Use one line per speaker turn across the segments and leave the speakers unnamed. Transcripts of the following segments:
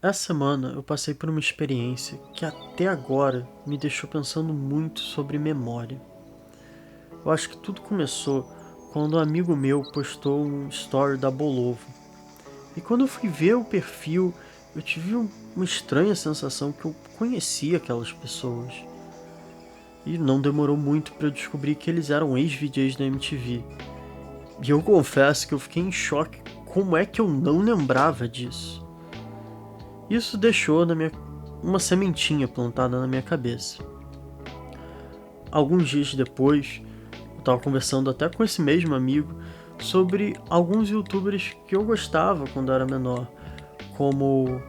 Essa semana eu passei por uma experiência que até agora me deixou pensando muito sobre memória. Eu acho que tudo começou quando um amigo meu postou um story da Bolovo. E quando eu fui ver o perfil, eu tive uma estranha sensação que eu conhecia aquelas pessoas. E não demorou muito para eu descobrir que eles eram ex-VJs da MTV. E eu confesso que eu fiquei em choque como é que eu não lembrava disso. Isso deixou uma sementinha plantada na minha cabeça. Alguns dias depois, eu estava conversando até com esse mesmo amigo sobre alguns youtubers que eu gostava quando era menor, como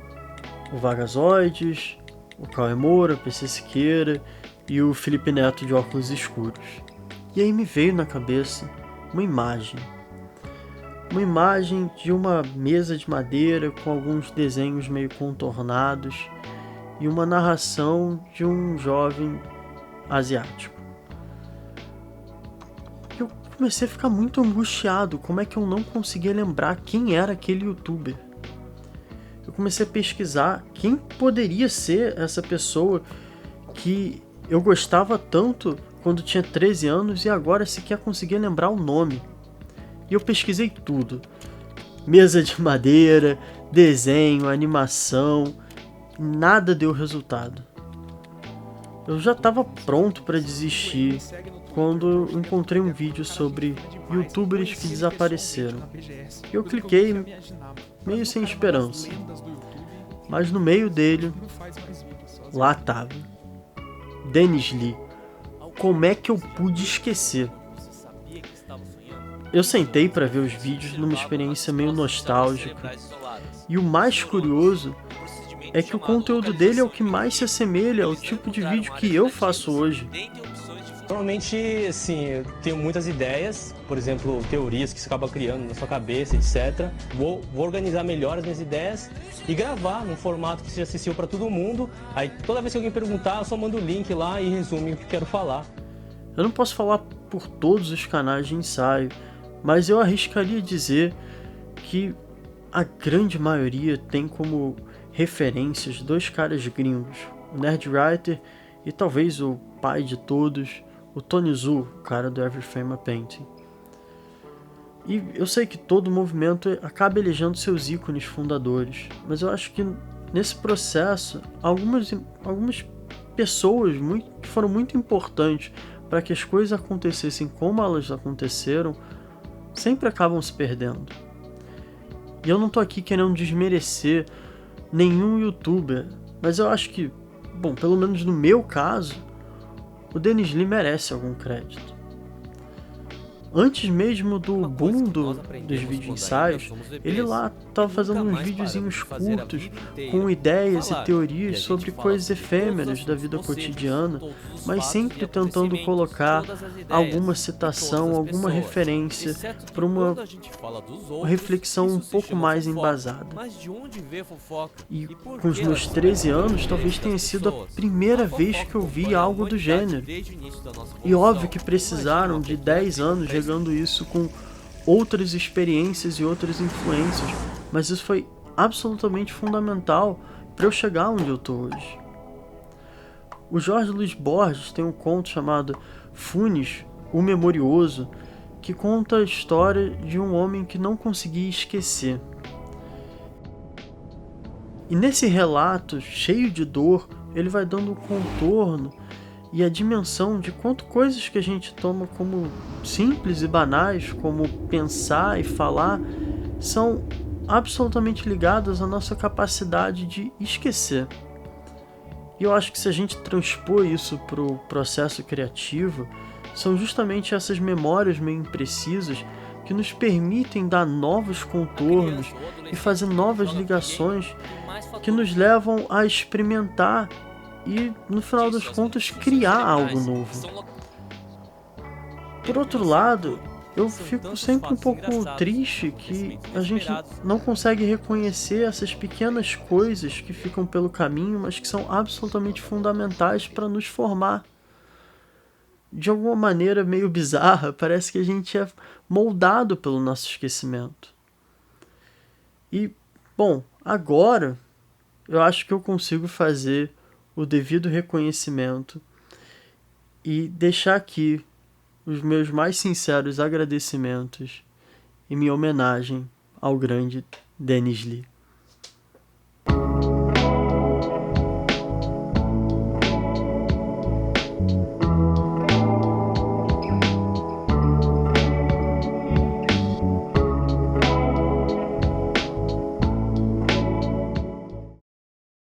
o Vagazoides, o Cauê Moura, PC Siqueira e o Felipe Neto de óculos escuros. E aí me veio na cabeça uma imagem. Uma imagem de uma mesa de madeira com alguns desenhos meio contornados e uma narração de um jovem asiático. Eu comecei a ficar muito angustiado, como é que eu não conseguia lembrar quem era aquele youtuber. Eu comecei a pesquisar quem poderia ser essa pessoa que eu gostava tanto quando tinha 13 anos e agora sequer conseguia lembrar o nome. E eu pesquisei tudo. Mesa de madeira, desenho, animação, nada deu resultado. Eu já estava pronto para desistir quando encontrei um vídeo sobre youtubers que desapareceram. Eu cliquei meio sem esperança, mas no meio dele, lá estava Dennis Lee. Como é que eu pude esquecer? Eu sentei para ver os vídeos numa experiência meio nostálgica, e o mais curioso é que o conteúdo dele é o que mais se assemelha ao tipo de vídeo que eu faço hoje.
Normalmente, assim, eu tenho muitas ideias, por exemplo, teorias que você acaba criando na sua cabeça, etc. Vou organizar melhor as minhas ideias e gravar num formato que seja acessível para todo mundo. Aí toda vez que alguém perguntar, eu só mando o link lá e resume o que quero falar.
Eu não posso falar por todos os canais de ensaio, mas eu arriscaria dizer que a grande maioria tem como referências dois caras gringos, o Nerdwriter e talvez o pai de todos, o Tony Zhu, cara do Every Frame a Painting. E eu sei que todo movimento acaba elegendo seus ícones fundadores, mas eu acho que nesse processo algumas pessoas que foram muito importantes para que as coisas acontecessem como elas aconteceram sempre acabam se perdendo. E eu não tô aqui querendo desmerecer nenhum youtuber, mas eu acho que, bom, pelo menos no meu caso, o Dennis Lee merece algum crédito. Antes mesmo do boom dos vídeos ensaios, ele lá estava fazendo uns videozinhos curtos com ideias e teorias sobre coisas efêmeras da vida cotidiana, mas sempre tentando colocar alguma citação, alguma referência para uma reflexão um pouco mais embasada. E com os meus 13 anos, talvez tenha sido a primeira vez que eu vi algo do gênero. E óbvio que precisaram de 10 anos jogando isso com outras experiências e outras influências, mas isso foi absolutamente fundamental para eu chegar onde eu tô hoje. O Jorge Luiz Borges tem um conto chamado Funes, o Memorioso, que conta a história de um homem que não conseguia esquecer. E nesse relato, cheio de dor, ele vai dando o contorno e a dimensão de quanto coisas que a gente toma como simples e banais, como pensar e falar, são absolutamente ligadas à nossa capacidade de esquecer. E eu acho que se a gente transpor isso para o processo criativo, são justamente essas memórias meio imprecisas que nos permitem dar novos contornos e fazer novas ligações que nos levam a experimentar e, no final das contas, criar algo novo. Por outro lado, eu fico sempre um pouco triste que a gente não consegue reconhecer essas pequenas coisas que ficam pelo caminho, mas que são absolutamente fundamentais para nos formar. De alguma maneira meio bizarra, parece que a gente é moldado pelo nosso esquecimento. E, bom, agora eu acho que eu consigo fazer o devido reconhecimento e deixar aqui os meus mais sinceros agradecimentos e minha homenagem ao grande Denis Lee.